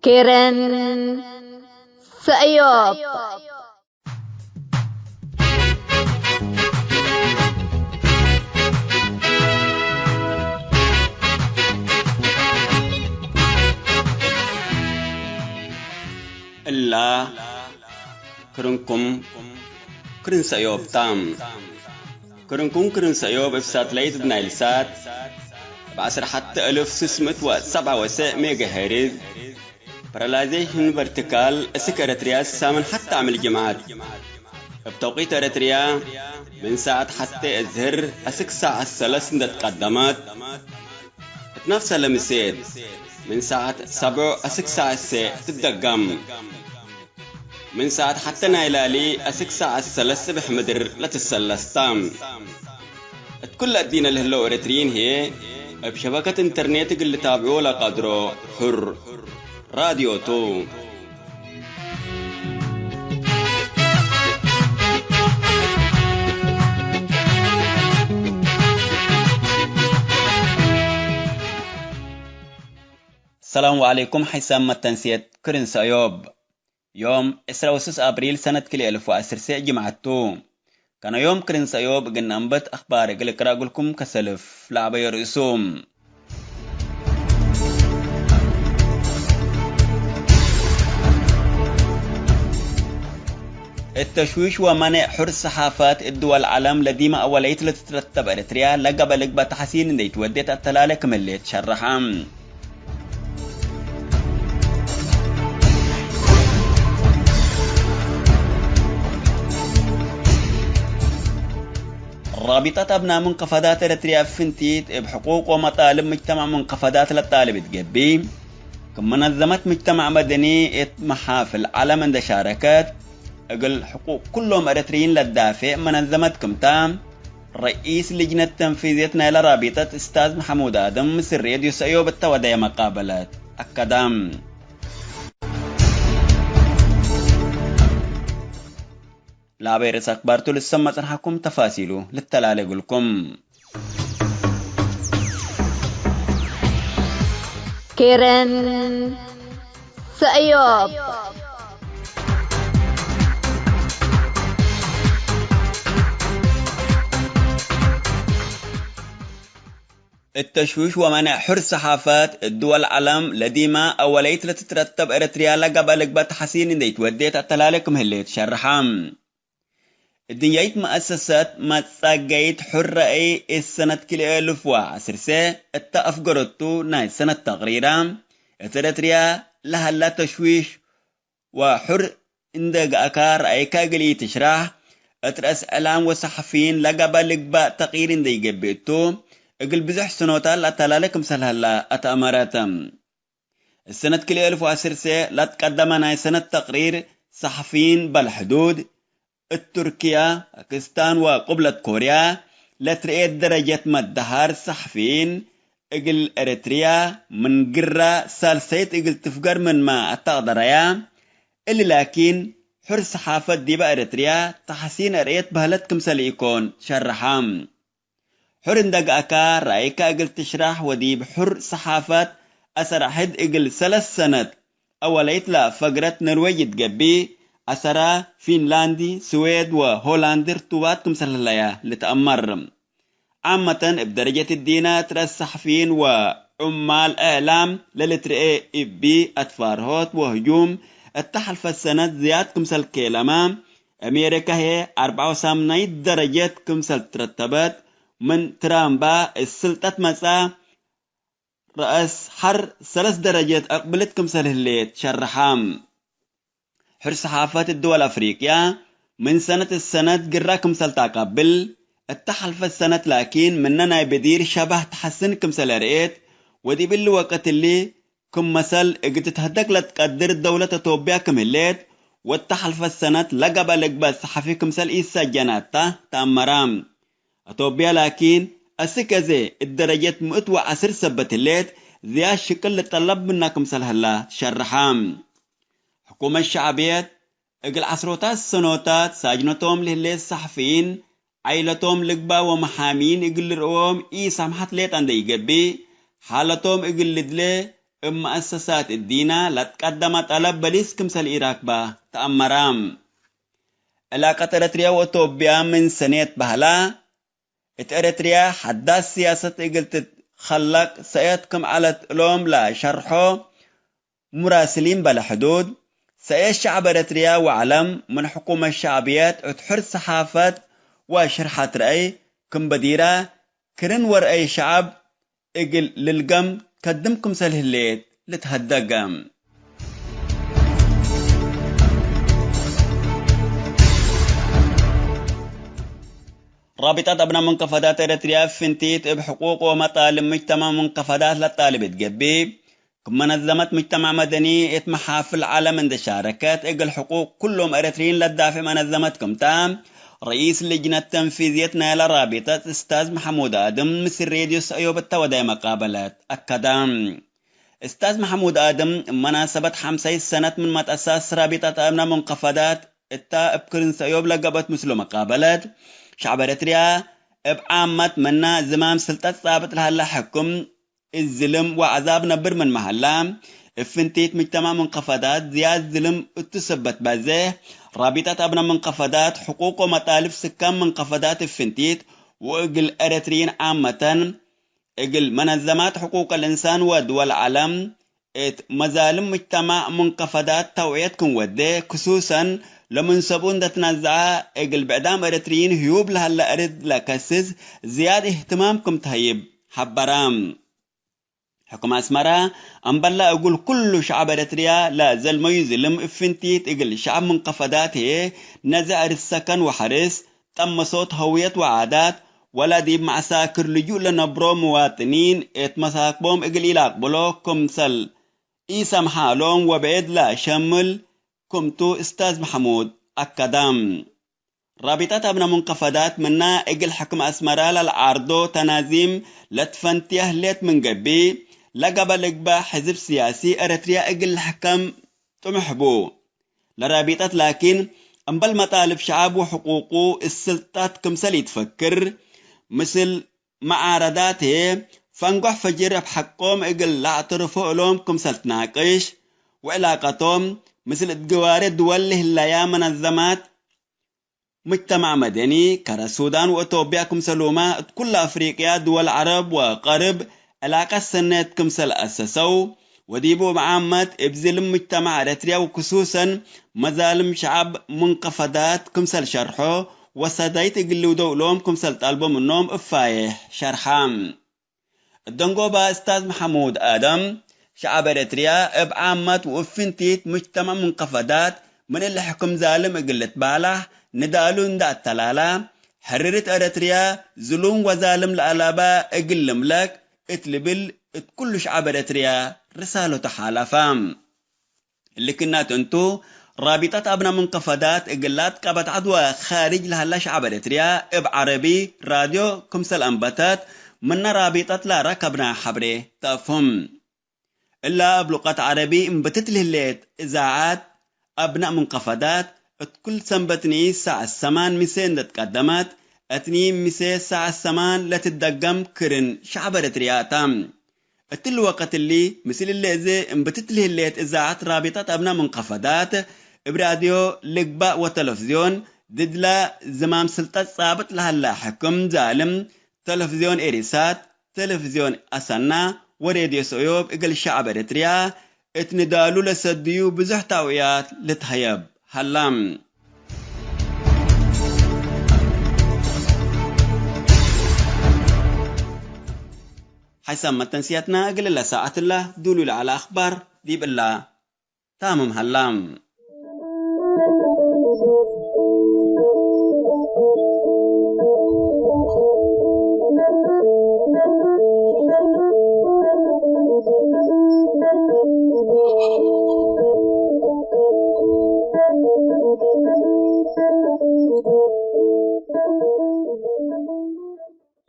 كيرن سأيوب. الله كرنكم كرن سأيوب تام كرن سأيوب إفسات ليت بنايل سات بعصر حتى 1607 ميجا هرتز برالازيشن فيرتيكال اسك اريتريا سامن حتى عمل جماعات بتوقيت اريتريا من ساعة حتى الظهر اسك ساعة الثلاث تقدمت نفس لمسيد من ساعة 7 اسك ساعة تدقم من ساعة حتى نايلالي اسك ساعة الثلاث بحمدر لتسلستام كل الدين اللي هلو اريتريين هي بشبكة انترنت اللي تابعوا لقدرو حر راديو تو. السلام عليكم. حسام التنسيت كرن سأيوب يوم 26 أبريل سنة 2010 جمعتو كان يوم كرن سأيوب قلنا أنبت أخبار قلق راقلكم كسلف لعبي رئيسوم. التشويش ومنع حر صحافات الدول العالم لديما أوليت لتترتب أريتريا لقبل لقبة تحسين دي توديت التلالة كملي تشرحام. رابطة أبناء منقفضات أريتريا فنتيت بحقوق ومطالب مجتمع منقفضات للطالب تقبي كمنظمة مجتمع مدني محافل على من شاركات أقل حقوق كلهم أريتريين للدافع منظمة كمتام رئيس لجنة تنفيذية نايل رابطة أستاذ محمود آدم مصر راديو سأيوب التودية مقابلات أكدام. لا بيرس أخبارتو للسمة تنحكم تفاصيله للتلالي قلكم. كيرن سأيوب. التشويش ومنع حر صحافات الدول العالم لديما أوليت لتترتب أريتريا لقبل لقبة تحسين دي توديت التلالكم هليت شرحام. الدنيايت مؤسسات ما تساقيت حر رأي السنة 2010 التأفقرتو ناي سنة تقريرا أريتريا لها لا تشويش وحر اندق أكار أي كاقلي تشرح أترأس ألام وصحفين لقبل لقبة تقرير دي قبيتو اقل بزح سنوتا لا تلالكم سلهلا أتأمراتم. السنة 2010 لا تقدم ناي سنة تقرير صحفيين بالحدود التركيا باكستان وقبلة كوريا لا تريد درجة مدهار صحفيين اقل اريتريا من قرى سالسيت اقل تفقر من ما التقدريا اللي لكن حر صحافة ديبا اريتريا تحسين اريت بهلتكم سليكون شرحام. حر اندق أكار رأيك اقل تشرح وديب حر صحافات أسر حد اقل 3 سنة أوليت لا فقرة نرويج تقبي أسرى فنلندي سويد وهولندر تواتكم سلاليا لتأمر عامة بدرجة الدينات الصحفيين وعمال إعلام للترئي إبي أتفارهوت وهجوم التحلف السنة زيادكم سلكيلما أمريكا هي 84 درجتكم سلترتبت من ترامبا السلطة مسا رأس حر 3 درجات أقبلتكم سلهليت شرحام. حر صحافات الدول أفريقيا من سنة السنة قراكم سلتقبل التحلف السنة لكن مننا بدير شبه تحسنكم سلرئيت ودي بالوقت اللي كم مثل اقتتهدك لتقدر الدولة توبياكم الليت والتحلف السنة لقب لقبال صحفيكم سل إيسا جناتا تأمرام أتوبيا لكن أسكزي الدرجة مؤتوى عسر سبت الليت ذي الشكل لطلب منكم سلهلا شرحام. حكومة الشعبية اقل عصروتات السنوتات ساجنتهم لهلي الصحفيين عيلتهم لقبا ومحامين اقل رؤوم اي سامحت ليت عند يقبي حالتهم اقل لدلي مؤسسات الدينة لتقدم طلب بليس كمسل إراكبا تأمرام علاقة إريتريا وإثيوبيا من سنة بهلا إريتريا حداث سياسة قلت خلق سيتكم على الألوم لا شرحه مراسلين بلا حدود سيا الشعب إريتريا وعلم من حكومة الشعبيات اتحر صحافات وشرحات رأي كم بديرة كرن ورأي شعب اقل للقم قدمكم سلهليت لتهدقم رابطة أبناء منقفضات إريتريا فنتيت بحقوق ومطالب مجتمع منقفضات للطالب تقبي منظمة مجتمع مدني اتمحافل على من شاركات اقل حقوق كلهم إريتريين للدافع منظمتكم تام رئيس اللجنة التنفيذية نايل الرابطة أستاذ محمود آدم مثل راديو سأيوب التودي مقابلات أكدام أستاذ محمود آدم مناسبة 5 سنة من متأساس رابطة أبناء منقفضات التا ابكرن سأيوب لقبت مثل مقابلات شعب إريتريا بعامة منا زمام سلطة ثابت لها حكم الظلم وعذاب نبر من محلام فنتيت مجتمع منقفضات زياد ظلم اتثبت بازه رابطة أبناء منقفضات حقوق ومطالب سكان منقفضات فنتيت وإقل إريتريين عامة إقل منظمات حقوق الإنسان ودول العالم مظالم مجتمع منقفضات توعيتكم وده خصوصا لمن سبون تنزع إقل بعدام إريتريين هيوب لهلا أرد لكسس زياد اهتمامكم تهيب حبرام حكم أسمرا أمبلا أقول كل شعب إريتريا لا زال ما يظلم إفنتيت إقل شعب منقفضاته نزع السكن وحرس تم صوت هوية وعادات ولا دي معساكر لجوء لنبرو مواطنين اتمساكبهم إقل إلاق بلوكم سل إيسا محالهم وبعد لا شمل كمتو أستاذ محمود أكدام رابطة أبناء منقفضات منا إقل حكم أسمرا للعرضو تنازيم لتفنتيه ليت من قبي لقبل إقبا حزب سياسي إريتريا إقل حكم تمحبو لرابطة لكن أنبال مطالب شعب وحقوقه السلطات كمسل يتفكر مثل معارضاته فانقح فجر بحقهم إقل لا اعترفوا لهم كمسل تناقش وعلاقتهم مثل الجوار الدول اللي منظمات مجتمع مدني كالسودان وإثيوبيا كمسلوما كل أفريقيا دول عرب وقرب علاقة سنة كمسل أسسوا وديبو معامة ابزل مجتمع إريتريا وخصوصا مظالم شعب منقفضات كمسل شرحه وصدايت يقلوا دولهم كمسل طالبوا منهم افايح شرحام الدنقوبة أستاذ محمود آدم شعب إريتريا بعامة وفنتيت مجتمع منقفضات من اللي حكم ظالم قلت باله ندالون دا التلالة حررت إريتريا ظلم وظالم لألابا اقل ملك اتلبل كل شعب إريتريا رسالة تحالفام اللي كنا تنتو رابطة أبناء منقفضات اقلات قبت عدوى خارج لها شعب إريتريا بعربي راديو كمسل أنبتات من رابطة لا ركبنا حبري تفهم إلا بلغة عربي انبتت لهليت إذاعات أبناء منقفضات كل سنبتني الساعة 8 مسين تقدمت اتني مسي الساعة 8 لتدقم كرن شعب إريتريا تام التل وقت اللي مثل اللي زي انبتت لهليت إذاعات رابطة أبناء منقفضات براديو لقباء وتلفزيون ددلا زمام سلطة ثابت لها حكم ظالم تلفزيون إيريسات تلفزيون أسانا وراديو سأيوب إقل الشعب إريتريا اتندالو لسديو بزح تاويات لتهيب هلام حسام متنسياتنا أقل لساعة الله دولو على أخبار ديب الله تامم هلام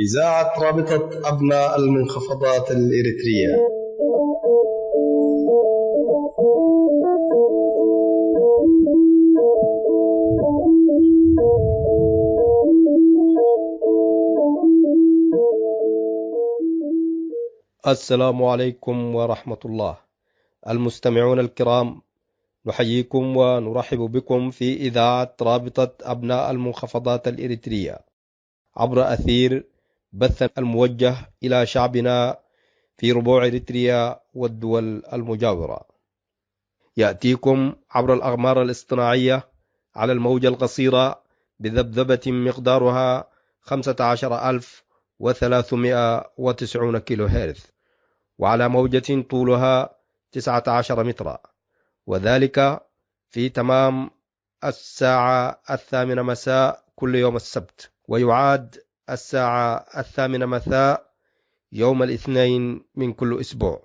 إذاعة رابطة أبناء المنخفضات الإريترية. السلام عليكم ورحمة الله. المستمعون الكرام، نحييكم ونرحب بكم في إذاعة رابطة أبناء المنخفضات الإريترية عبر أثير بث الموجه إلى شعبنا في ربوع إريتريا والدول المجاورة. يأتيكم عبر الأقمار الاصطناعية على الموجة القصيرة بذبذبة مقدارها 15390 كيلو هرتز، وعلى موجة طولها 19 مترا، وذلك في تمام الساعة 8 مساء كل يوم السبت، ويعاد الساعة 8 مساء يوم الاثنين من كل أسبوع.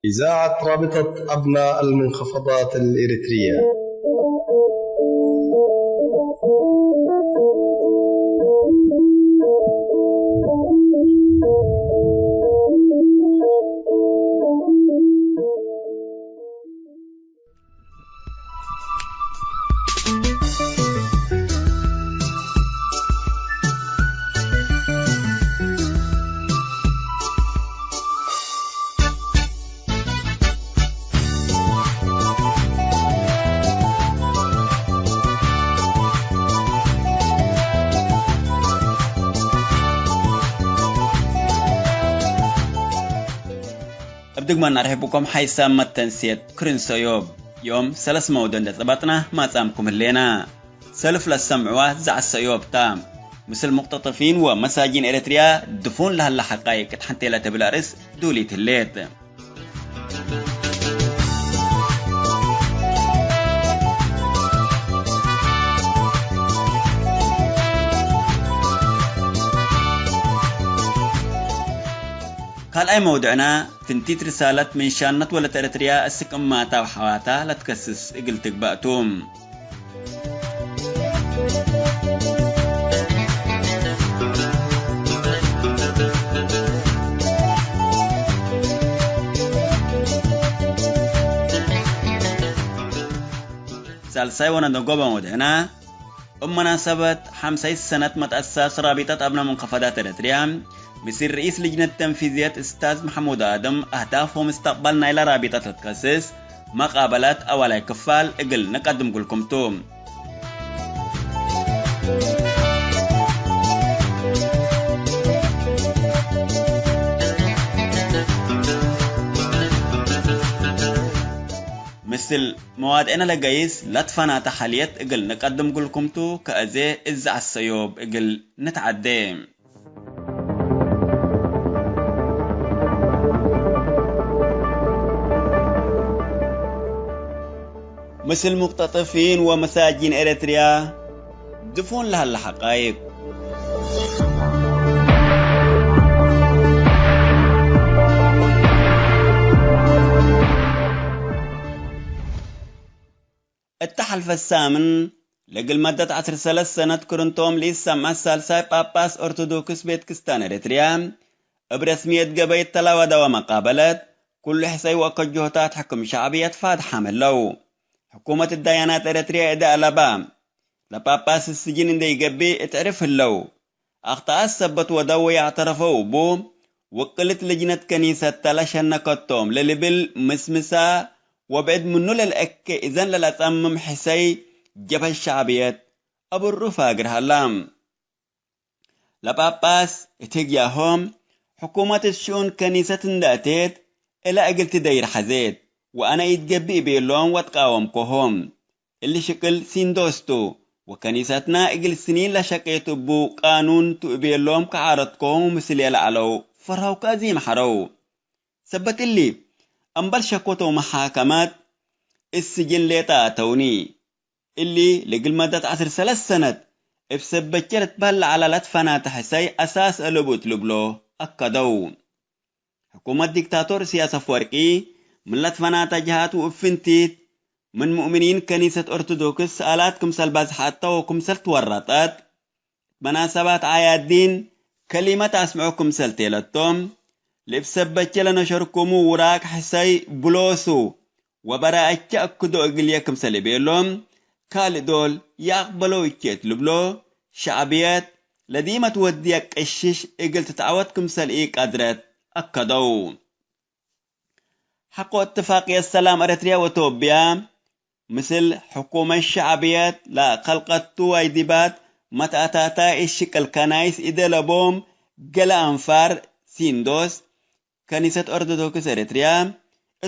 إذاعة رابطة أبناء المنخفضات الإريترية. أبدأ نرحبكم حيث ما تنسيت كرنسيوب يوم 3 مودن دتبطنا ما تامكم اللينا سلف للسمعوا زع السيوب تام مثل مقتطفين ومساجين إريتريا دفون لها الحقائق تحنتي لا تبلارس دولي تليت. قال أي موضوعنا تنتيت رسالة من شانة ولا إريتريا السكماتا وحواتا لا تكسس قلتك بأتوم. سالساي ونندقوبة موضوعنا مناسبة 5 سنة متأسس رابطة أبناء منخفضات إريتريا بسير رئيس لجنة التنفيذية أستاذ محمود آدم أهدافهم استقبلنا إلى رابطة التكسس مقابلات أولا كفال إقل نقدم لكم توم. مثل موادئنا لقايس لطفنا تحاليات إقل نقدم لكم تو كأزي إزع السيوب إقل نتعدي. مثل مقتطفين ومساجين إريتريا دفون لها الحقائق. التحالف الثامن لقل مدة 10 سنة كورنتوم ليس مسال ساي باباس أرثوذكس بيت كستان إريتريا برسمية قبيت تلاوة ومقابلات كل حسي وقجهتات حكم شعبية فاد حامل له حكومة الديانات إريتريا إداء لبام لباباس السجين دي قبي اتعرف اللو أخطاء السبت ودو يعترفوا بو وقلت لجنة كنيسة تلاشن نكتوم للبل مسمسا وبعد منو للأك إذن للأتمم حسي جبه الشعبيات أبو الرفاقر هلام لباباس اتجاهم حكومة الشؤون كنيسة داتيت إلا أقلت داير حزيت وأنا يتقبي بيلون واتقاومكوهم اللي شكل سيندوستو وكنيستنا إقل سنين لشكيتو بو قانون تقبيلهم كعارضكوهم مثل يلعلو فرهو كازي محرو سبت اللي أنبال شكوتو محاكمات السجن ليتا توني اللي لقل مدة 10 سنة افسبتشرت بل على لطفنا تحسي أساس ألبوت لبلو أكدو حكومة ديكتاتور سياسة فوركي من لطفنا تجهات وفنتيت من مؤمنين كنيسة أرثوذكس آلات كمسل بازحاتا وكمسل تورطات مناسبات عيادين كلمة أسمعكم سلتيلتهم لبسبتش لنا شركمو وراك حسي بلوسو وبراءتش أكدو أقليكم سلبيلهم كال دول يقبلوا يكيت لبلو شعبيات لديما توديك الشيش إقل تتعودكم سلئيك أدرت أكدو حقو اتفاقية السلام أريتريا وتوبيا مثل حكومة الشعبيات لا خلقت وايدبات متأتاتا الشكل كنايس إذا لبوم قلا أنفار سيندوس كنيسة أرثوذكس أريتريا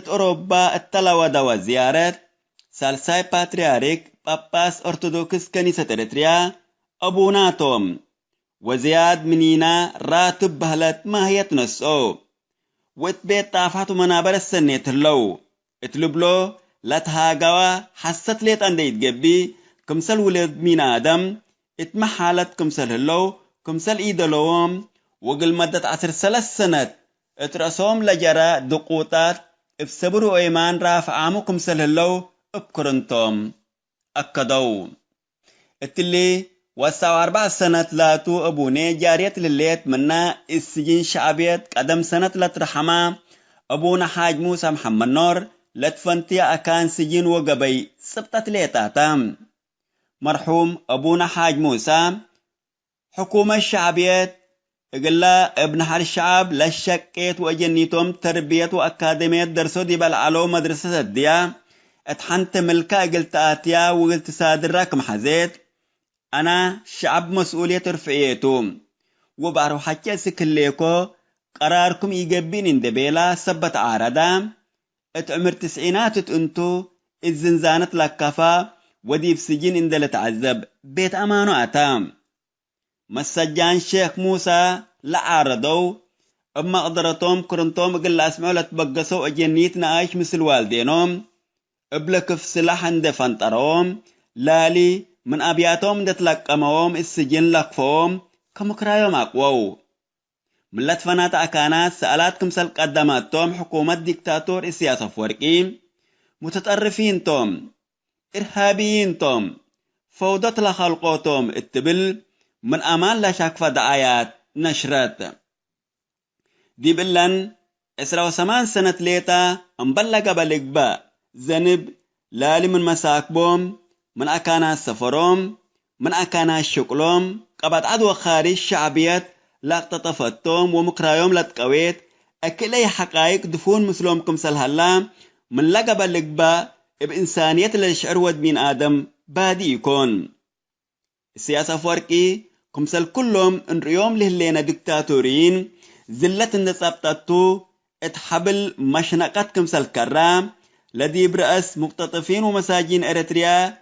أوروبا التلاوة وزيارة سالساي باترياريك باباس أرثوذكس كنيسة أريتريا أبونا توم وزياد منينا راتب بهلت ما هي تنسو واتبيت طافات منابر السنة اللو اتلبلو لا تهاجوا حست ليت انديت جبي كمسل ولد مين آدم اتمحالت كمسل اللو كمسل إيدلوهم وقل مدة 10 سنة اترسوم لجرا دقوطات افسبروا ايمان رافع عامو كمسل اللو ابكرنتم أكدو اتلي وساو 4 سنة لاتو أبوني جارية لليت منا السجين شعبيت قدم سنة لترحما أبونا حاج موسى محمد نور لتفنتيا أكان سجين وقبي سبتت ليتاتام مرحوم أبونا حاج موسى حكومة الشعبيت إقلا ابن حال الشعب لشكيت وأجنيتهم تربية وأكاديمية درسو دي بالعلو مدرسة الديا اتحنت ملكا قلت آتيا وقلت سادر راكم حزيت أنا شعب مسؤولية رفعيتهم وبعرو حكي سكليكو قراركم يقبين اندبيلا سبت عاردا اتعمر 90 انتو الزنزانة لكفا ودي في سجين اندل تعذب بيت أمانو أتام مسجان شيخ موسى لعاردو أما قدرتهم كرنتهم قل أسمعوا لتبقسوا أجنيتنا عايش مثل والدينهم ابلك في سلاح اندفن تروم لالي من أبياتهم دتلقمهم السجن لقفهم كمكرايهم أقوو ملت فنات أكانات سألاتكم سل قدماتهم حكومة ديكتاتور السياسة فورقي متطرفين توم إرهابيين توم فوضت لخلقوتهم التبل من أمان لشاكفة دعايات نشرت دي بلن 28 سنة ليتا انبلغ بالإقباء زنب لالي من مساكبهم من أكانا سفروم من أكانا شكلهم قبض عدو خارج شعبيات لا تطفتهم ومكرايوم لتقويت أكلي حقائق دفون مسلومكم سلهلا من لقب اللقبة بإنسانية للشعر ودمين آدم بادي يكون السياسة فوركي كمسل كلهم انريوم لهلينا دكتاتوريين زلة النصابتاتو اتحبل مشنقات كمسل كرام لدي برأس مقتطفين ومساجين إريتريا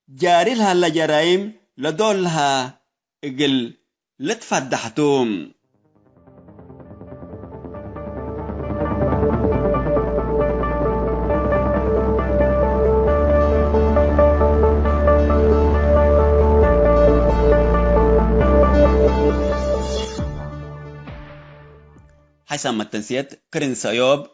جاري لها لجرائم لدولها اقل لتفدحتم حسب التنسيت كرن سيوب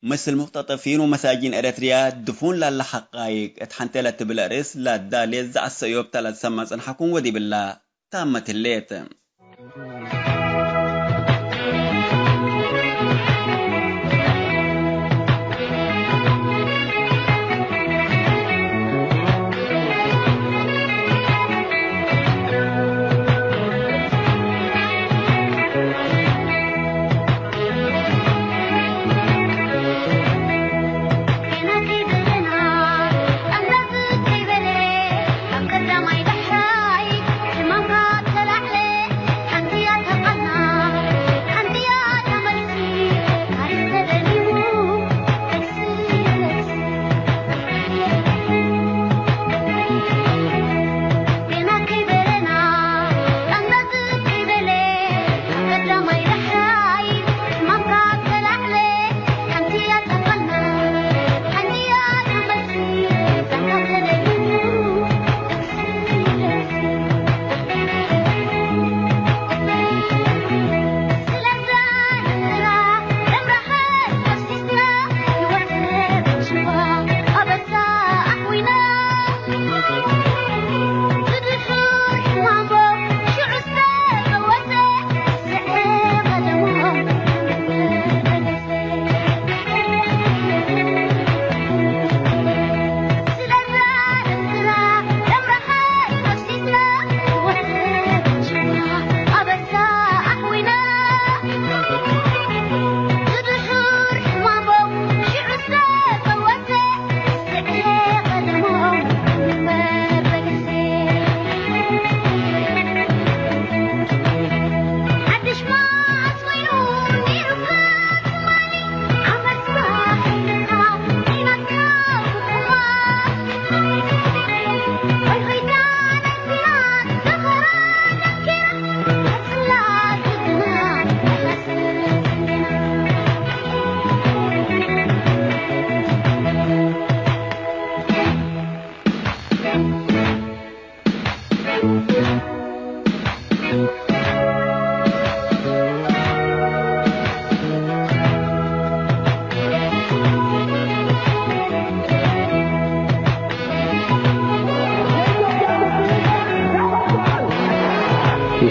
مثل مختطفين ومساجين إريتريا دفون للحقائق اتحنتلة بالأرس لا دالي زع السيوب 3 سمس انحكون ودي بالله تامت الليت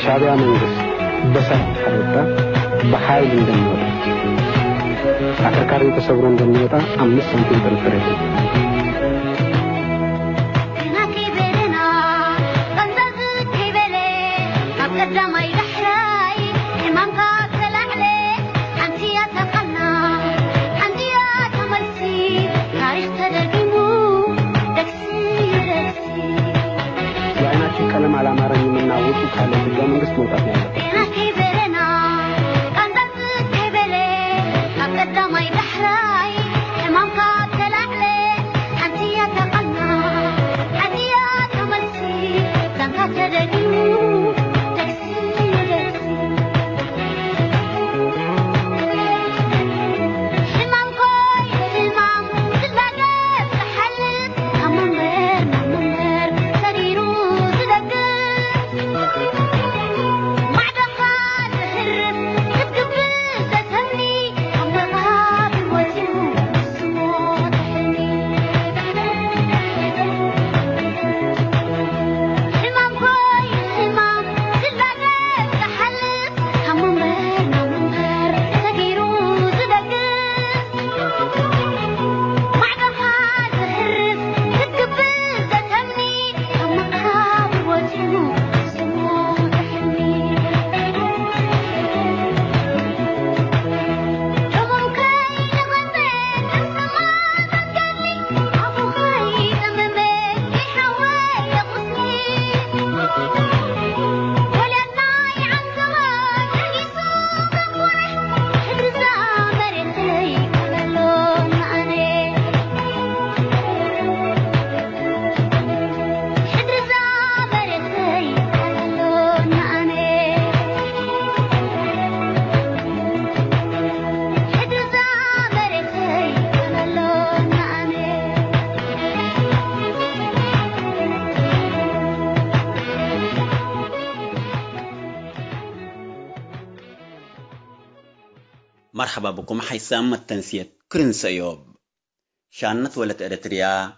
የሻዕቢያ መንግስት በሰላም ካልወጣ በኃይል እንደሚወጣ አከርካሪው ተሰብሮ እንደሚወጣ 5 ሳንቲም ጥርጥር የለም። የዓይናችን ቀለም አላማረኝም እና ውጡ ካለ ህገ መንግስት መውጣት ነው ያለበት። مرحبا بكم حيسام التنسية كرنسيوب شانت ولت إريتريا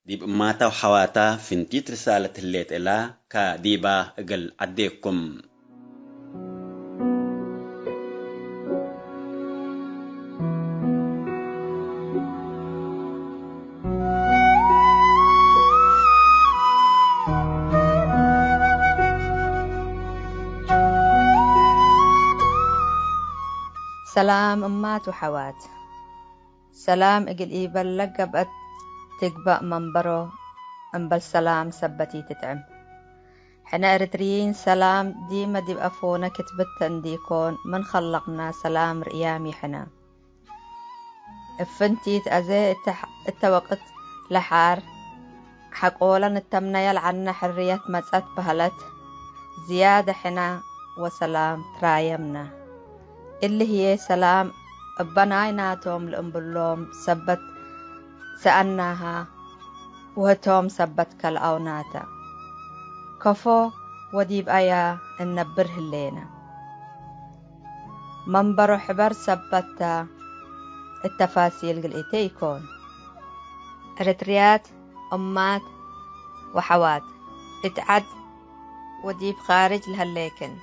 ديب ماتا وحواتا فنتيت رسالة الليت إلا كديبا أقل عديكم سلام أمات وحوات سلام إقل إيبال لقبت تقبأ منبرو أنبل سلام سبتي تتعم حنا إرتريين سلام ديما ديب أفونا كتبت انديكون من خلقنا سلام ريامي حنا افنتي تأذي التوقت لحار حقولا نتمنى يلعنا حرية مسأت بهلت زيادة حنا وسلام ترايمنا اللي هي سلام بنايناتهم لأنبلوم سبت سأناها وهتهم سبت كالأوناتا كفو وديب آيا النبره اللينا منبرو حبر سبت التفاصيل قلقيتي يكون إريتريات أمات وحوات اتعد وديب خارج لهالليكن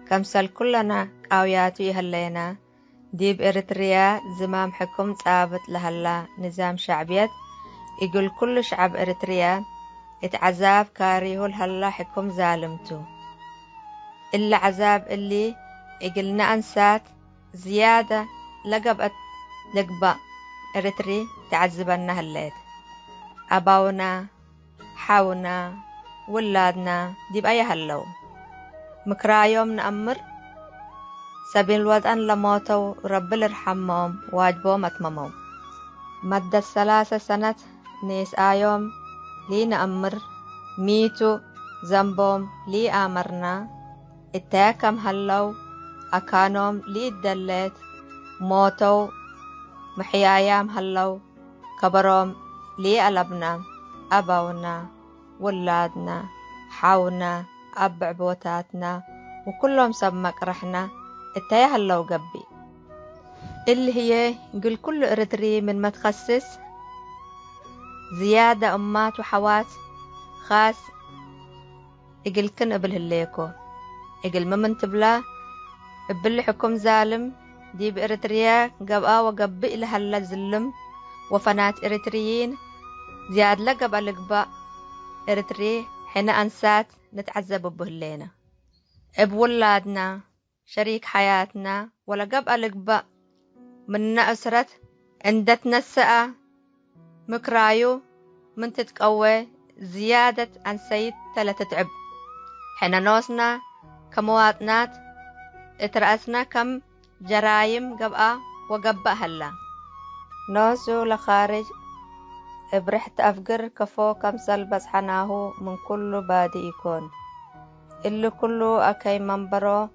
كمسل كلنا قاوياتو يهلينا ديب إريتريا زمام حكم ثابت لهلا نظام شعبيت يقول كل شعب إريتريا اتعذاب كاريهو لهلا حكم ظالمتو إلا عذاب اللي يقلنا أنسات زيادة لقبت لقبا إريتري تعذبنا هالليت أباونا حاونا ولادنا ديب أي هلو مكرايوم نأمر سبيل الوضعن لموتو رب الرحمهم واجبهم أتممهم مدى 3 سنة نيس آيوم لي نأمر ميتو زنبهم لي آمرنا اتاكم هلو أكانوم لي الدلت موتو محيايام هلو كبروم لي ألبنا أباونا ولادنا حاونا أبع بوتاتنا وكلهم سمك رحنا اتايا هلو قبي اللي هي قل كل إريتري من متخصص زيادة أمات وحوات خاص يقل كن قبل هليكو إقل ممن تبلا ببل حكم ظالم دي بإريتريا قبقا وقبئ لها اللزلم وفنات إريتريين زياد لقب لقبا إريتري حين أنسات نتعذب بهلينا بولادنا شريك حياتنا ولا قبقا لقبا من أسرت عندت نسأة مكرايو من تتقوى زيادة عن سيد تلا تتعب حين نوسنا كمواطنات اترأسنا كم جرايم قبقا وقبقا هلا نوسو لخارج برحت أفقر كفو كم سلبس حناهو من كل بادي يكون اللي كله أكي منبرو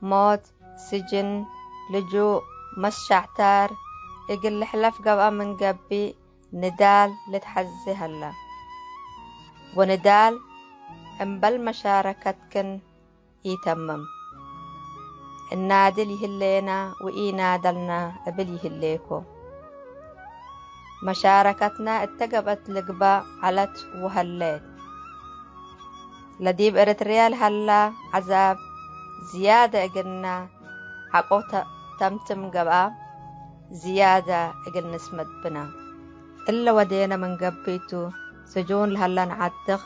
موت سجن لجوء مشعتار يقل حلف قبقا من قبي ندال لتحزي هلا وندال انبل مشاركتكن يتمم النادل يهلينا وإي نادلنا قبل يهليكو مشاركتنا اتقبت لقبا علت وهليت لديب إريتريال هلا عذاب زيادة اقلنا حقو تمتم قبا زيادة اقل نسمد بنا إلا ودينا من قبيتو سجون لهلا نعدغ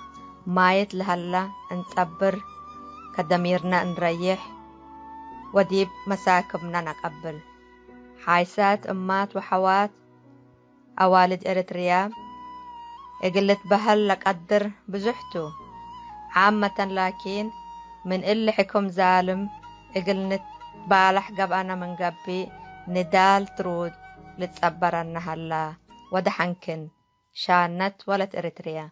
مايت لهلا نتقبر كدميرنا نريح وديب مساكبنا نقبل حايسات أمات وحوات أوالد إريتريا إقلت بهل لقدر بزحتو عامة لكن من اللي حكم ظالم إقلنت بالح قبأنا من قبي ندال ترود لتصبرنا هلا ودحنكن شانت ولد إريتريا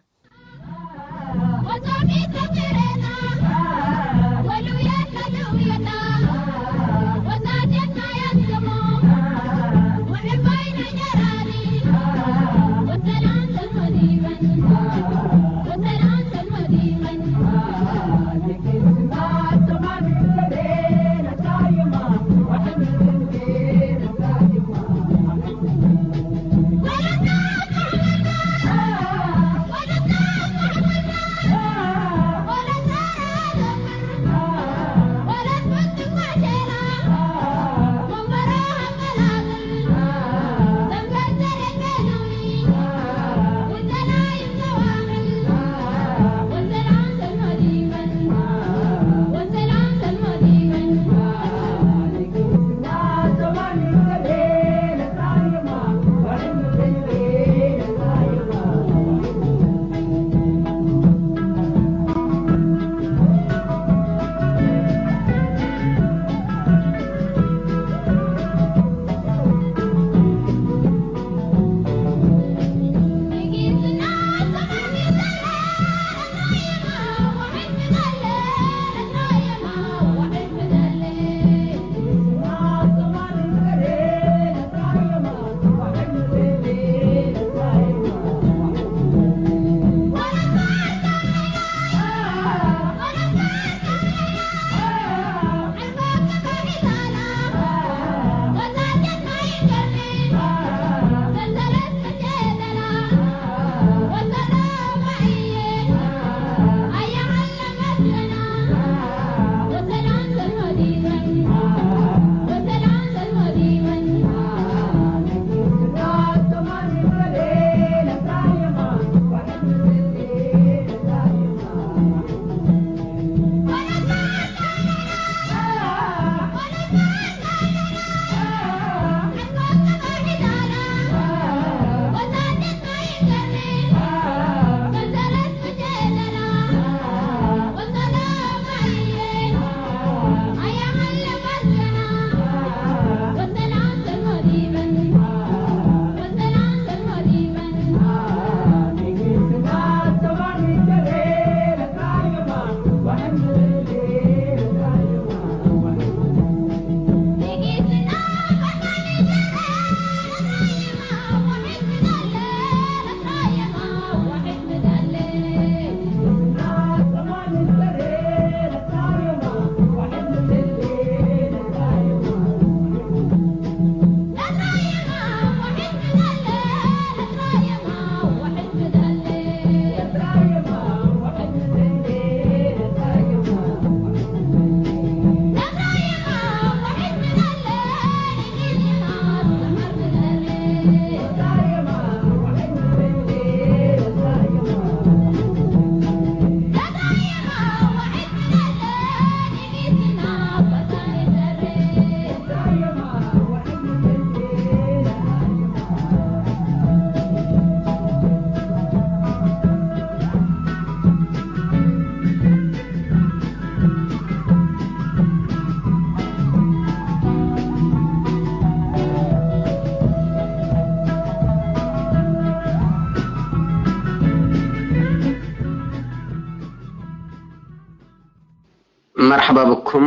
مرحبا بكم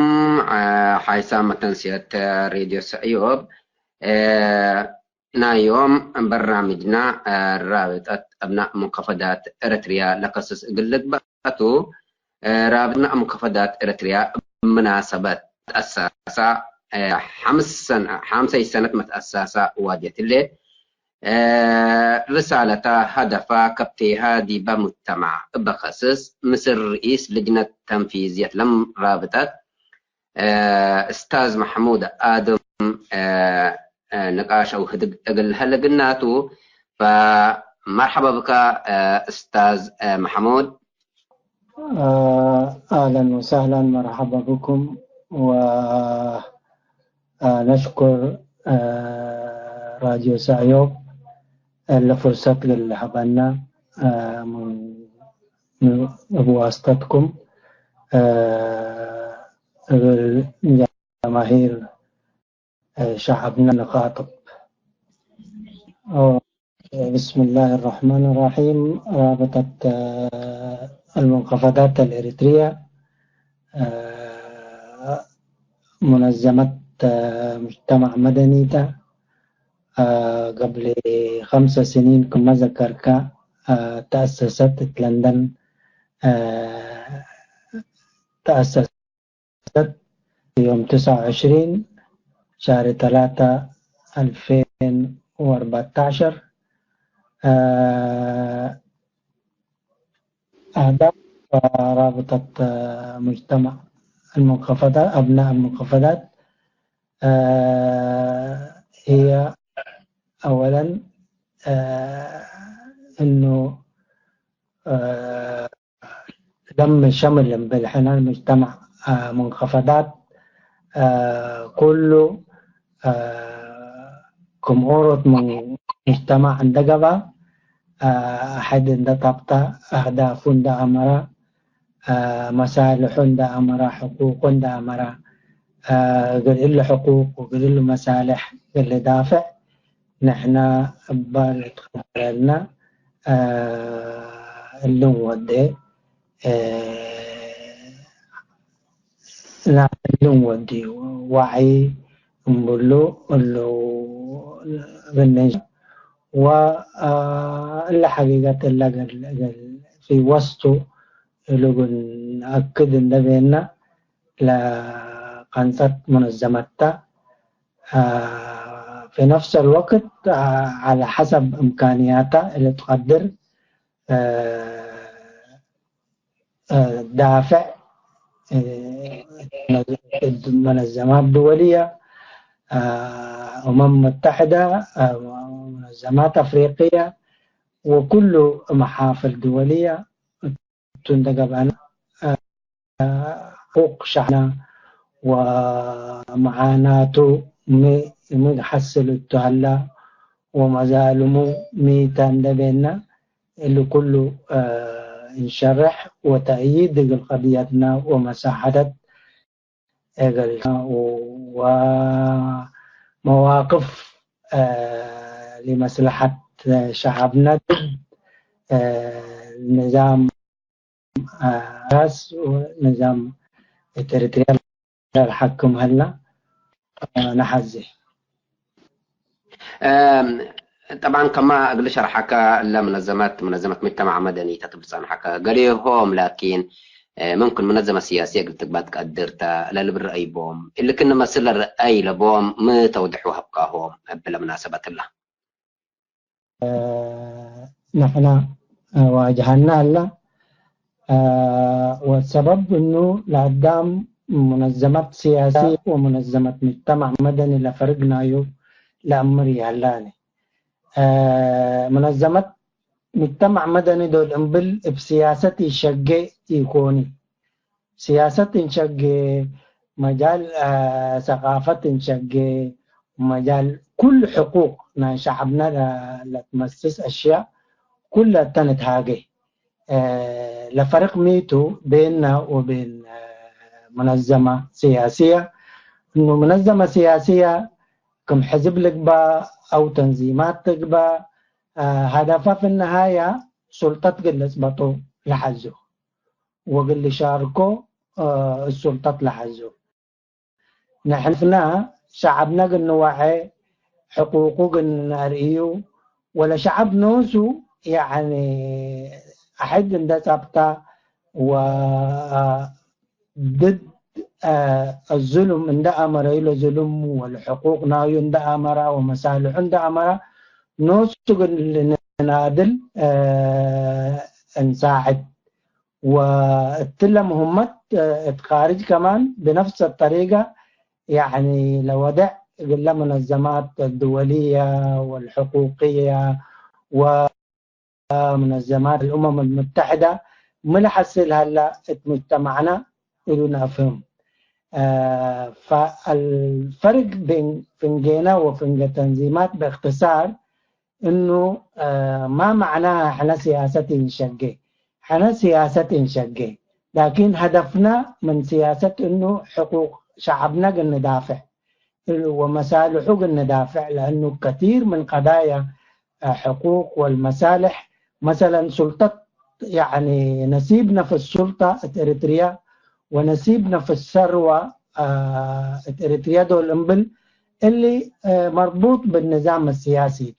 حيسام تنسية راديو سعيوب. يوم برنامجنا رابطة أبناء منخفضات إريتريا لقصص قلت بأتو رابطنا منخفضات إريتريا مناسبة أساسا 5 سنة متأسسة واجهت اللي رسالة هدفها كبتها دي بمجتمع بخصص مصر رئيس لجنة تنفيذية لم رابطة أستاذ محمود آدم نقاش أو هدق هلقناتو. فمرحبا بك أستاذ محمود. أهلا وسهلا، مرحبا بكم، ونشكر راديو سعيوب لفرصة للحبنا من بواسطتكم جماهير شعبنا نخاطب. بسم الله الرحمن الرحيم. رابطة المنخفضات الإريترية منظمة مجتمع مدني قبل 5 سنين كما ذكرك تأسست في لندن. تأسست يوم 29 شهر 3 2014. أهداف رابطة مجتمع المنخفضات أبناء المنخفضات هي أولا إنه لم شمل بالحنان المجتمع منخفضات كله كمورة من مجتمع عندقبة أحد عند طبطة أهداف عند أمرا مصالح عند أمرا حقوق عند أمرا قل له حقوق وقل له مصالح قل له دافع. نحن بالتقبلنا اللي ودي اللي ودي وعي نقوله بالنجم ولا حقيقة اللي في وسطه اللي نأكد إن بيننا لقنصة منظمتها في نفس الوقت على حسب إمكانياتها اللي تقدر دافع منظمات دولية، أمم متحدة، منظمات أفريقية، وكل محافل دولية تندقب عن حقوق شعبنا ومعاناته حصل التهلا وما زالوا ميتان دبنا اللي كله انشرح وتأييد قضيتنا ومساعدة ومواقف لمصلحة شعبنا نظام راس ونظام التريتريال الحكم هلا نحزه. طبعا كما قبل شرحك منظمة مجتمع مدني تتبصان حكا قريهم، لكن ممكن منظمة سياسية قلت بعد قدرتها للبرأي بوم اللي كنا مثل الرأي لبوم ما توضحوها بقاهم بلا مناسبة الله. نحن واجهنا هلا والسبب انه لقدام منظمات سياسية ومنظمة مجتمع مدني لفرقنا يو لأمري هلاني. منظمة مجتمع مدني دول انبل بسياسة يشجع يكوني سياسة يشجع مجال ثقافة يشجع مجال كل حقوق شعبنا لتمسس أشياء كلها تنت هاجي لفرق ميتو بيننا وبين منظمة سياسية. إنه منظمة سياسية كم حزب لقبا أو تنظيمات تقبا هدفها في النهاية سلطة قل اثبتوا لحزه وقل شاركوا السلطات لحزو نحن شعبنا قلنا وعي حقوقه قلنا رئيو ولا شعب نوسو يعني أحد ده ثابتة وضد الظلم عند أمر إلى ظلم والحقوق نايو عند أمر ومصالح عند أمر نوسو قلنا نادل نساعد والتلة مهمة تخارج كمان بنفس الطريقة يعني لوضع قلنا منظمات الدولية والحقوقية ومنظمات الأمم المتحدة ملحسل هلا مجتمعنا إلنا فهم فالفرق بين فنجينا وفنجة تنظيمات باختصار إنه ما معناها احنا سياسة انشقة احنا سياسة انشقة لكن هدفنا من سياسة إنه حقوق شعبنا قد ندافع ومصالحه قد ندافع لأنه كثير من قضايا حقوق والمصالح مثلا سلطة يعني نسيبنا في السلطة إريتريا ونسيبنا في الثروة إريتريا دول أمبل اللي مربوط بالنظام السياسي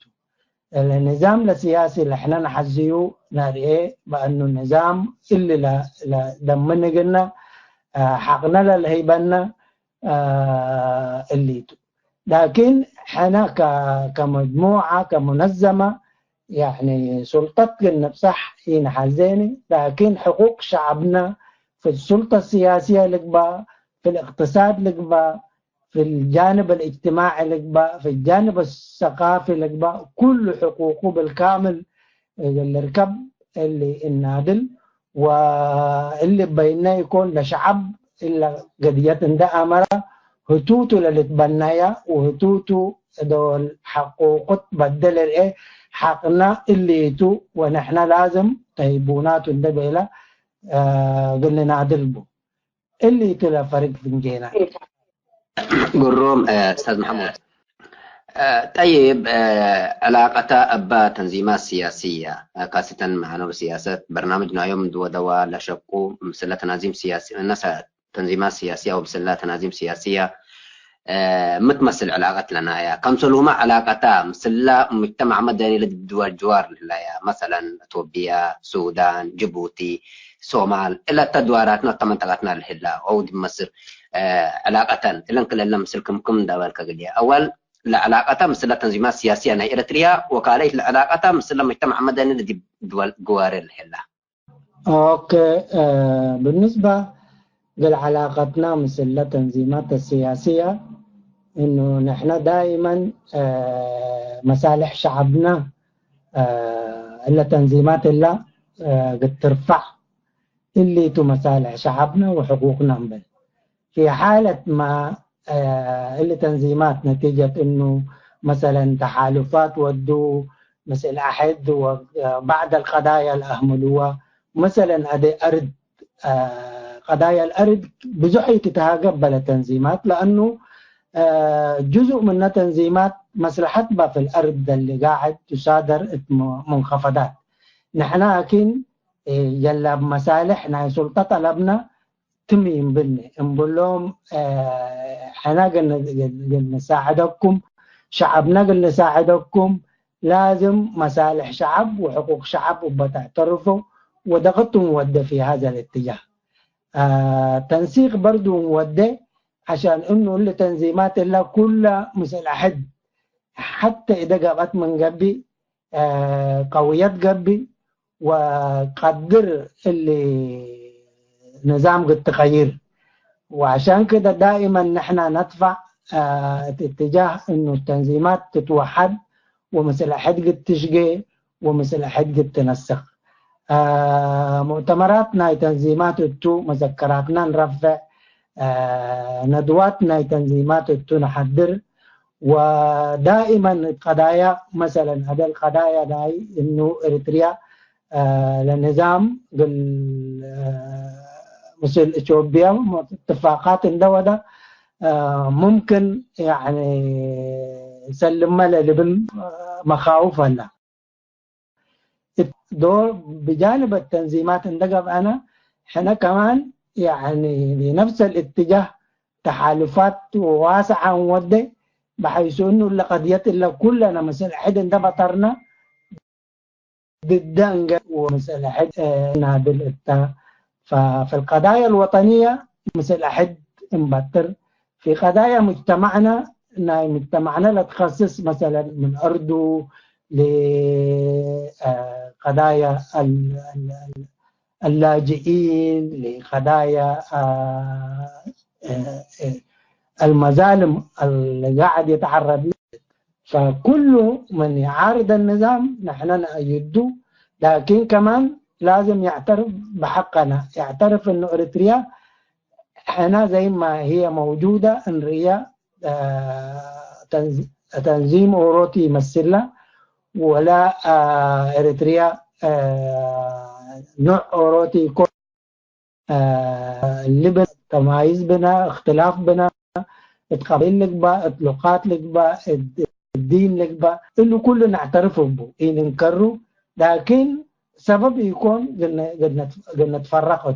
النظام السياسي اللي احنا نحزيه ناريه بأنه النظام اللي دمنا قلنا حقنا للهيبنا اللي لكن احنا كمجموعة كمنظمة يعني سلطتنا بصح هي حزينة لكن حقوق شعبنا في السلطة السياسية لقبا في الاقتصاد لقبا في الجانب الاجتماعي لقبا في الجانب الثقافي لقبا كل حقوقه بالكامل اللي ركب اللي النادل واللي بينه يكون لشعب إلا قضية ده أمره هتوتو للتبنايا وهتوتو دول حقوق بدل ايه حقنا اللي يتو ونحن لازم طيبونات الدبيلة قلنا نادلبو اللي يتو لفرق فنجينا قروم أستاذ محمود طيب علاقة أبا تنظيمات سياسية خاصة مع نور سياسة برنامجنا يوم دوا لشقو مسلة تنظيم سياسي الناس تنظيمات سياسية ومسلة تنظيم سياسية متمثل علاقة لنا يا كم سلوما علاقتها مسلة مجتمع مدني للدول جوار يا مثلا إثيوبيا السودان جيبوتي صومال إلا تدواراتنا تمنطقتنا الهلا أو دي مصر علاقة إلى كل اللي مسلكم كم دول كجدية أول العلاقة مسلة تنظيمات سياسية أنا إريتريا وكالة العلاقة مسلة مجتمع مدني للدول جوار الهلا. أوكي بالنسبة لعلاقتنا مسلة تنظيمات السياسية إنه نحن دائما مصالح شعبنا إلا تنظيمات إلا قد ترفع اللي مصالح شعبنا وحقوقنا بل. في حالة ما اللي تنظيمات نتيجة إنه مثلا تحالفات ودوا مثل أحد وبعد القضايا الأهملوة مثلا أدي أرض قضايا الأرض بزحي تتقبل التنظيمات لأنه جزء من تنظيمات مصلحتها في الأرض اللي قاعد تصادر منخفضات نحن لكن يلا بمصالحنا سلطة طلبنا تمين بني نقول لهم احنا قلنا نساعدكم شعبنا قلنا نساعدكم لازم مصالح شعب وحقوق شعب وبتعترفوا وضغطوا مودة في هذا الاتجاه تنسيق برضو مودة عشان انه اللي تنظيمات الله كلها مثل احد حتى اذا قامت من قبي قويات قبي وقدر اللي نظام قد تغير وعشان كده دائما نحن ندفع اتجاه انه التنظيمات تتوحد ومثل احد قد تشقي ومثل احد قد تنسق مؤتمراتنا تنظيمات التو مذكراتنا نرفع ندواتنا تنظيمات التو نحضر ودائما قضايا مثلا هذه القضايا داي انه اريتريا للنظام مثل اثيوبيا اتفاقات الدولة ممكن يعني يسلم لبن مخاوف هلا دور بجانب التنظيمات اندقب انا احنا كمان يعني بنفس الاتجاه تحالفات واسعة ومودة، بحيث انه لقد إلا كلنا مثل حد ده بطرنا ضد ومثل حد نادل التا. ففي القضايا الوطنية مثل حد مبتر، في قضايا مجتمعنا لا تخصص مثلا من أرضه لقضايا اللاجئين، لقضايا المظالم اللي قاعد يتعرض له. فكل من يعارض النظام نحن نأيده، لكن كمان لازم يعترف بحقنا، يعترف انه اريتريا احنا زي ما هي موجودة ان هي تنظيم اوروتي يمثلها، ولا اريتريا نوع اوروتي يكون اللي تمايز بنا، اختلاف بنا، القبيل لك با، اطلاقات لك با، الدين لك با، انه كله نعترف به ان نكره، لكن سبب يكون قد نتفرق،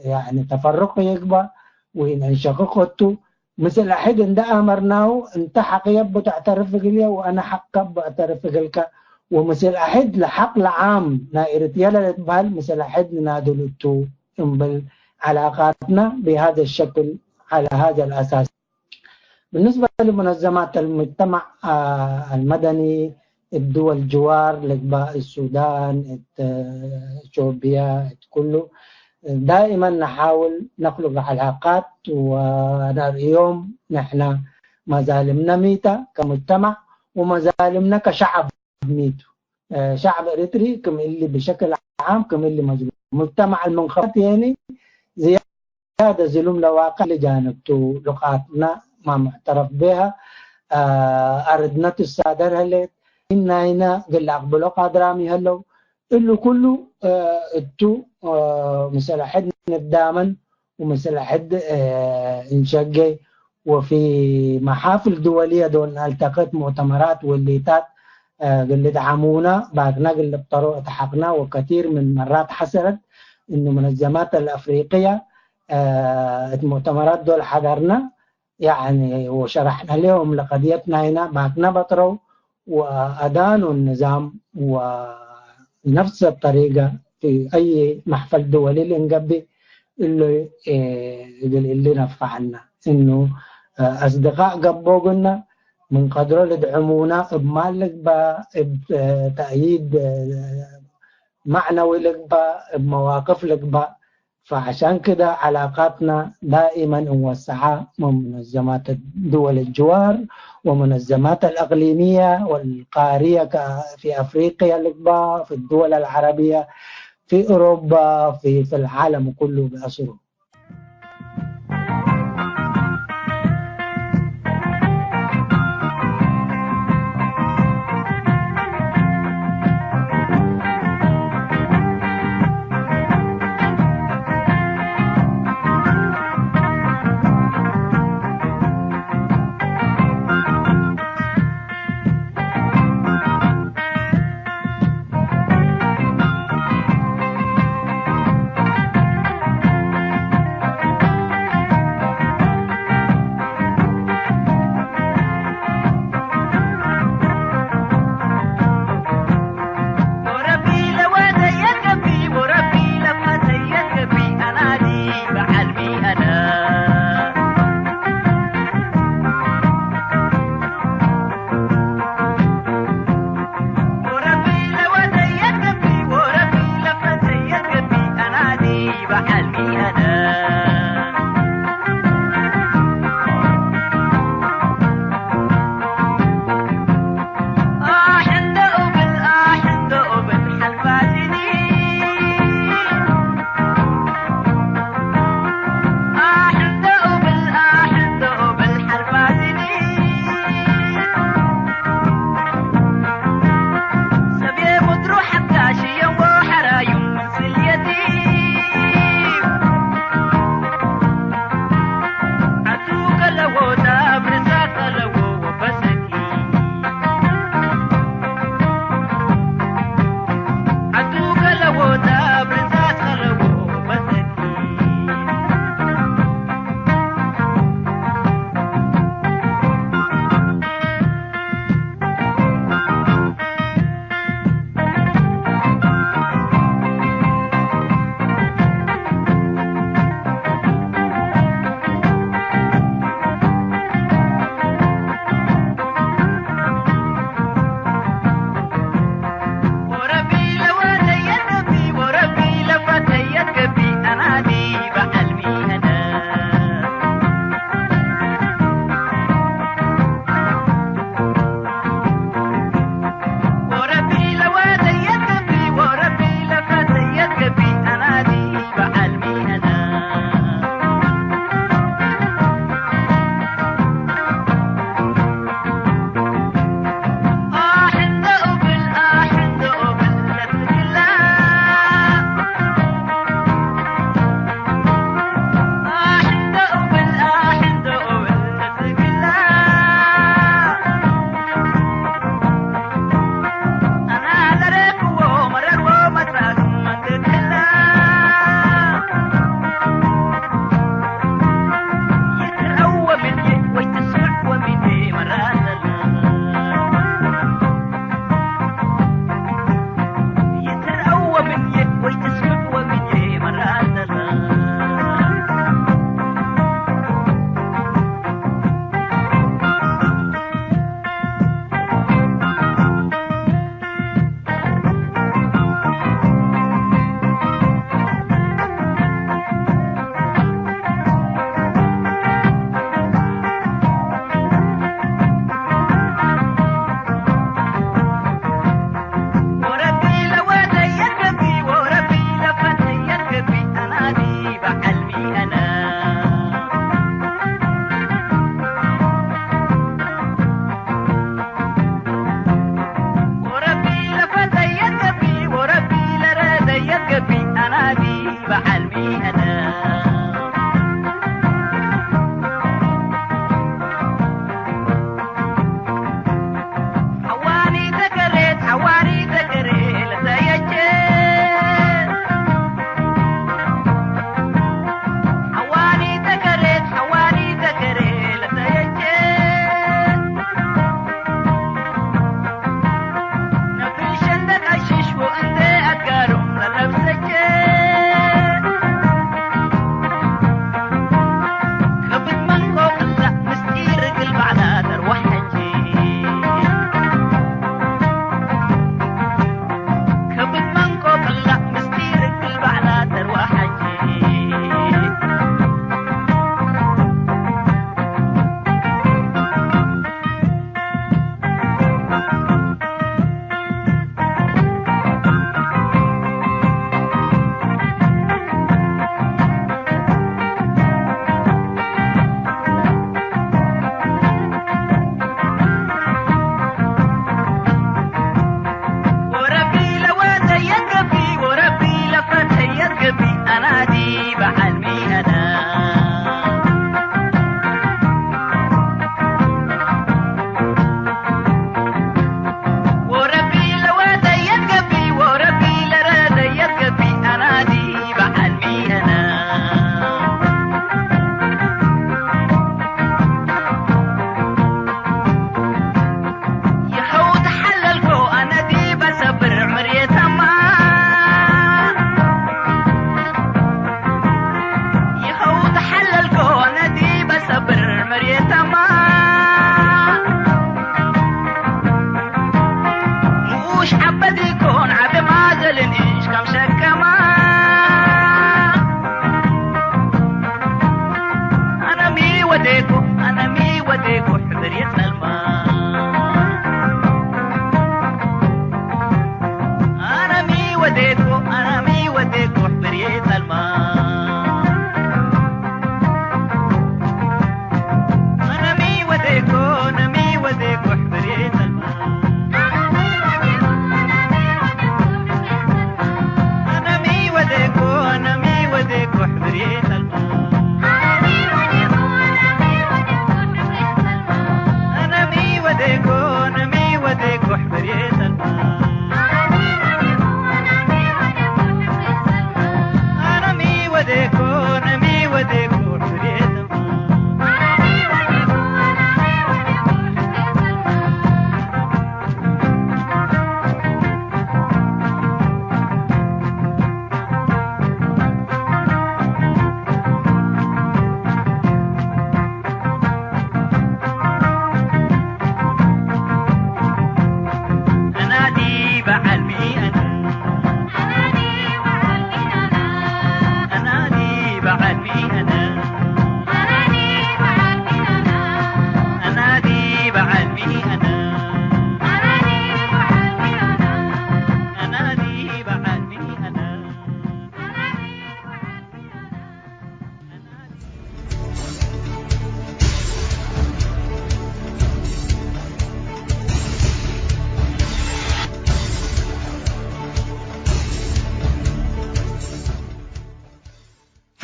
يعني تفرق يكبر وان انشققته. مثل احد ده امرناه انت حق يبو تعترف بقليا وانا حق يبو اعترف بقلك، ومثل احد لحق العام نائرت يلا لتبال، مثل احد نادلتو انبل علاقاتنا بهذا الشكل على هذا الاساس. بالنسبة لمنظمات المجتمع المدني، الدول الجوار لقباء السودان، اثيوبيا، كله دائما نحاول نخلق علاقات. وانا اليوم نحن مظالمنا ميتة كمجتمع، ومظالمنا كشعب ميتة. شعب اريتري كم اللي بشكل عام كم اللي مظلوم. مجتمع المنخفض يعني زيادة ظلم لواقع لجانبته، لقاتنا ما معترف بها، أردنا تصادر هلت إنا هنا قل أقبلوا قادرامي هلو إلو كله اتو مثل حد نبدامن ومثل حد انشقي. وفي محافل دولية دول التقيت مؤتمرات والليتات قل دعمونا بعدنا قل بطرق تحقنا، وكثير من مرات حصلت إنه منظمات الأفريقية المؤتمرات دول حضرنا يعني وشرحنا لهم لقضيتنا هنا، بعدنا بطروا وأدانوا النظام. ونفس الطريقة في أي محفل دولي اللي نقبي اللي نفعنا إنه أصدقاء قبوا قلنا من قدروا يدعمونا بمالك بتأييد معنوي لك بمواقف لك. فعشان كده علاقاتنا دائما موسعة من منظمات دول الجوار ومنظمات الأقليمية والقارية في أفريقيا الإقباء، في الدول العربية، في أوروبا، في العالم كله بأسره.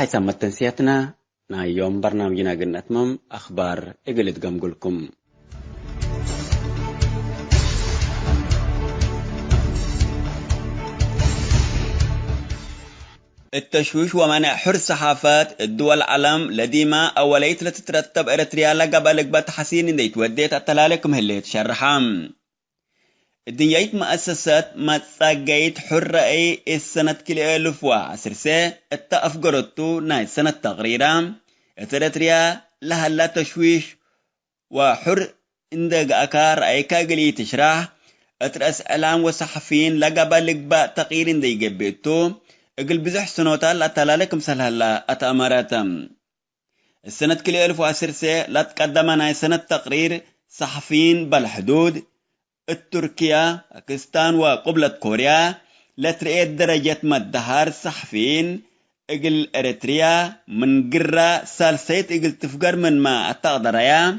حيث تنسيتنا يوم برنامجنا قلنا أخبار إقلت قمقلكم. التشويش ومنع حر صحافات الدول العالم لديما أوليت لتترتب إريتريا لقبل قبت حسين ديت وديت أتلالكم هليت شرحام الدنيايت مؤسسات ما تساقيت حر أي السنة كلي ألف وعسرسة التأفقرتو ناي سنة تغريرا إريتريا لها لا تشويش وحر اندق أكار أي كاقلي تشرح أترأس ألام وصحفين لقبل قبت تقيرين دي قبيتو اقل بزح سنوتا لا تلالكم سلهلا أتأمراتم السنة كلي 1010 لا تقدمنا سنة تقرير صحفيين بالحدود التركيا باكستان وقبلة كوريا لا ترئيت درجة مدهار صحفيين اقل اريتريا من قرى سالسيت اقل تفقر من ما التقدريا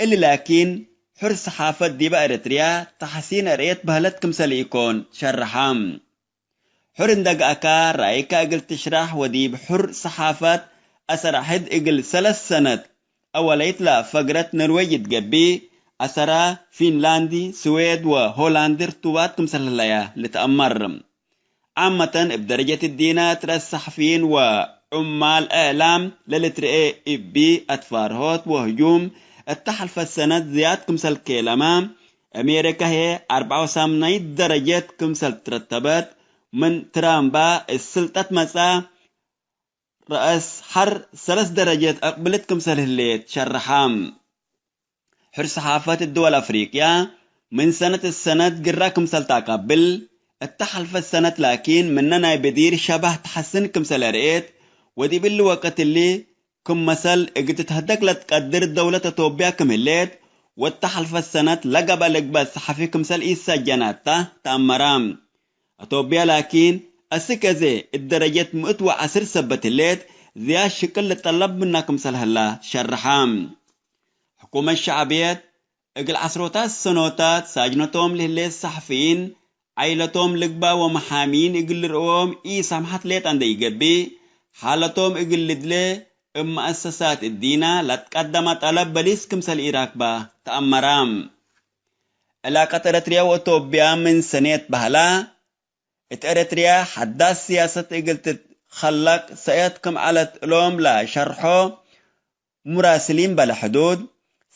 اللي لكن حر صحافة ديبا اريتريا تحسين اريت بهلتكم سليكون شرحام حر اندق أكار رأيكا اقل تشرح وديب حر صحافات أسر حد اقل 3 سنة أوليت لا فقرة نرويج تقبي أسرا فنلاندي سويد وهولندر تواتكم سلاليا لتأمر عامة بدرجة الدينات الصحفيين وعمال إعلام للترئي إبي أتفارهوت وهجوم التحلف السنة زيادكم سلكيلما أمريكا هي 84 درجة كمسل ترتبت من ترامبا السلطة مسا رأس حر 3 درجات أقبلتكم سلهليت شرحام حر صحافات الدول أفريقيا من سنة السنة قراكم سلطة قبل التحلف السنة لكن مننا بدير شبه تحسنكم سلرئيت ودي بالوقت اللي كم مثل اقتتهدك لتقدر الدولة توبياكم الليت والتحلف السنة لقبل لقبل صحفيكم سل إيسا جناتا تأمرام أتوبيا لكن أسكزي الدرجة مؤتوى 10 سبت الليت ذي الشكل لطلب منكم سلهلا شرحام حكومة الشعبية اقل عصروتات سنوتات ساجنتهم لهلي الصحفيين عيلتهم لقبا ومحامين اقل رؤوم اي سامحت ليت عند يقبي حالتهم اقل لدلي مؤسسات الدينة لتقدم طلب بليسكم سل إراكبا تأمرام علاقة إريتريا وإثيوبيا من سنة بهلا إريتريا حداث سياسة اقل تتخلق سيادكم على الألوم لا شرحو مراسلين بلا حدود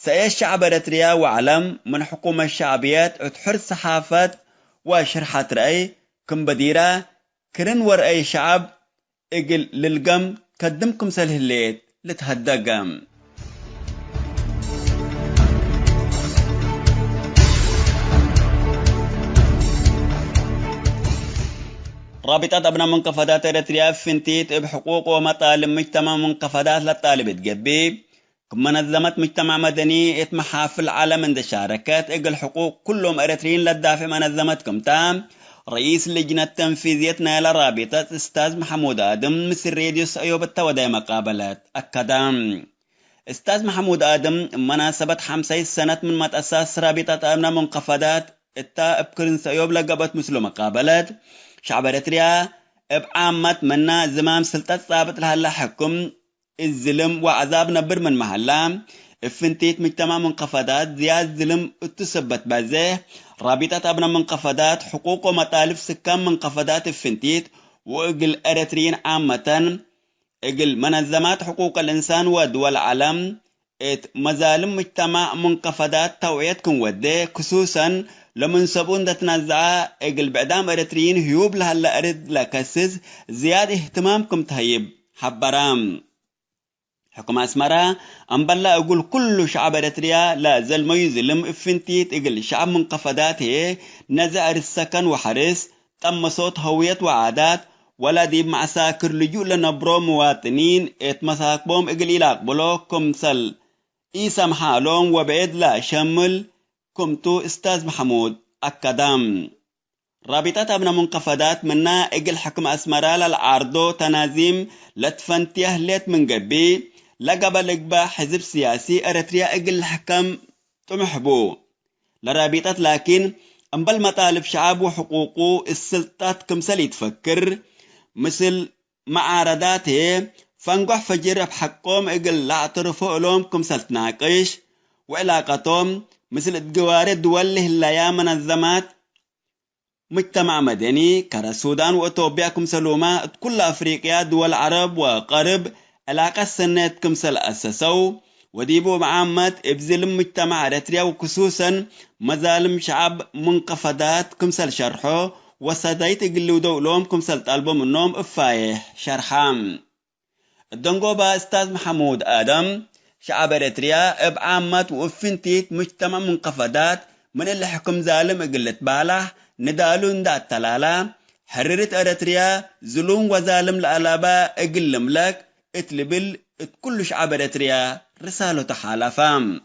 سأي الشعب إريتريا وعلم من حكومة الشعبيات اتحر صحافات وشرحات رأي كم بديرة كرن ورأي شعب اقل للقم قدمكم سله الليت لتهدقم رابطة أبناء منقفضات إريتريا فنتيت بحقوق ومطالب مجتمع منقفضات للطالب تقبي منظمة مجتمع مدني اتمحافل عالم عند شاركات اقل حقوق كلهم اريتريين للدافع منظمتكم تام رئيس اللجنة التنفيذية نايل رابطة استاذ محمود آدم مثل راديوس أيوب التودي مقابلات أكدام استاذ محمود آدم مناسبة 5 سنة من ما تأساس رابطة أبناء منقفضات التا ابكرنس أيوب لقبت مثل مقابلات شعب اريتريا بعامة منا زمام سلطة ثابت لها حكم الظلم وعذاب نبر من محلام افنتيت مجتمع منقفضات زياد ظلم اتثبت بازيه رابطة أبناء منقفضات حقوق ومطالب سكان منقفضات افنتيت وإقل أريتريين عامة إقل منظمات حقوق الإنسان ودول العالم مظالم مجتمع منقفضات توعيتكم وديه خصوصا لمن سبون تتنزع إقل بعدام أريتريين هيوب لهلا أريد لكسز زياد اهتمامكم تهيب حبرام حكومة أسمرا أنبلا أقول كل شعب إريتريا لا زال ما يظلم افنتيت إقل شعب منقفضات هي نزع السكن وحرس تم صوت هوية وعادات ولا ديب معساكر لجوء لنبرو مواطنين اتمساكبهم إقل إلاق بلو كمسل إيسام حالهم وبعد لا شمل كمتو أستاذ محمود أكدام رابطة أبنى منقفضات منا إجل حكم أسمرا للعارضو تنازيم لتفنتيه ليت من قبي لقبل لقبا حزب سياسي أريتريا إجل الحكم تمحبو لرابطة لكن أنبل مطالب شعب وحقوقه السلطات كمسل يتفكر مثل معارضاته فانقح فجر بحقهم إجل لا اعترفوا لهم كمسل تناقش وعلاقتهم مثل الجوار الدول اللي منظمات مجتمع مدني كالسودان وإثيوبيا كمسلوما كل أفريقيا دول عرب وقرب علاقة سنة كمسل أسسوا وديبو معامات إبزل مجتمع أريتريا وخصوصا مظالم شعب منقفضات كمسل شرحه وصدايت قلو دولهم كمسل طالبوا منهم إفايه شرحام الدنقوبة أستاذ محمود آدم شعب أريتريا إبعامات وإفنتيت مجتمع منقفضات من اللي حكم ظالم قلت باله ندالون دا التلالة حررت أريتريا زلون وظالم لألابا اقلم لك اتلبل اتكل شعب أريتريا رسالة تحالفام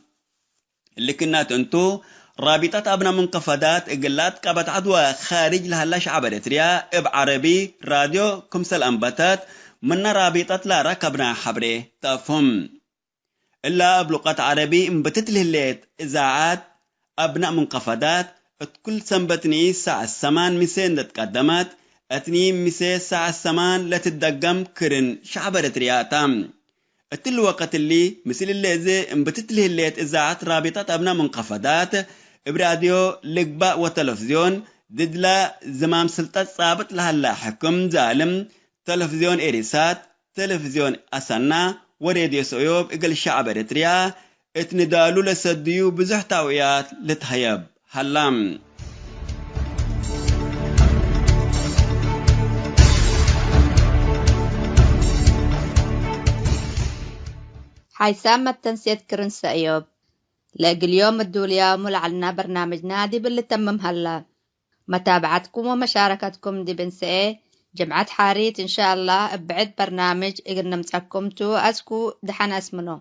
اللي كنات انتو رابطة أبنى منقفضات اقلات قابت عدوى خارج لهلا شعب أريتريا اب عربي راديو كمسل أنباتات من رابطة لا ركبنا حبري تفهم إلا بلغة عربي انبتت لهليت إذاعات أبناء منقفضات كل سنبتني الساعة 8 مسين لتقدمت اتني مسي الساعة 8 لتدقم كرن شعب أريتريا تام اتل وقت اللي مثل اللي زي انبتت لهليت إذاعات رابطة أبناء منقفضات براديو لقباء وتلفزيون ددلا زمام سلطة صابت لهلا حكم ظالم تلفزيون إيريسات تلفزيون أسانا وراديو سعيوب إقل الشعب أريتريا اتندالو لسديو بزح تاويات لتهيب هلام حيسام التنسيت كرن سعيوب لاقل اليوم الدوليا ملعلنا برنامج نادي باللي تمم هلا متابعتكم ومشاركتكم دي بنسئ جمعة حاريت إن شاء الله بعد برنامج إقرنا متأكمتو أسكو دحان اسمنو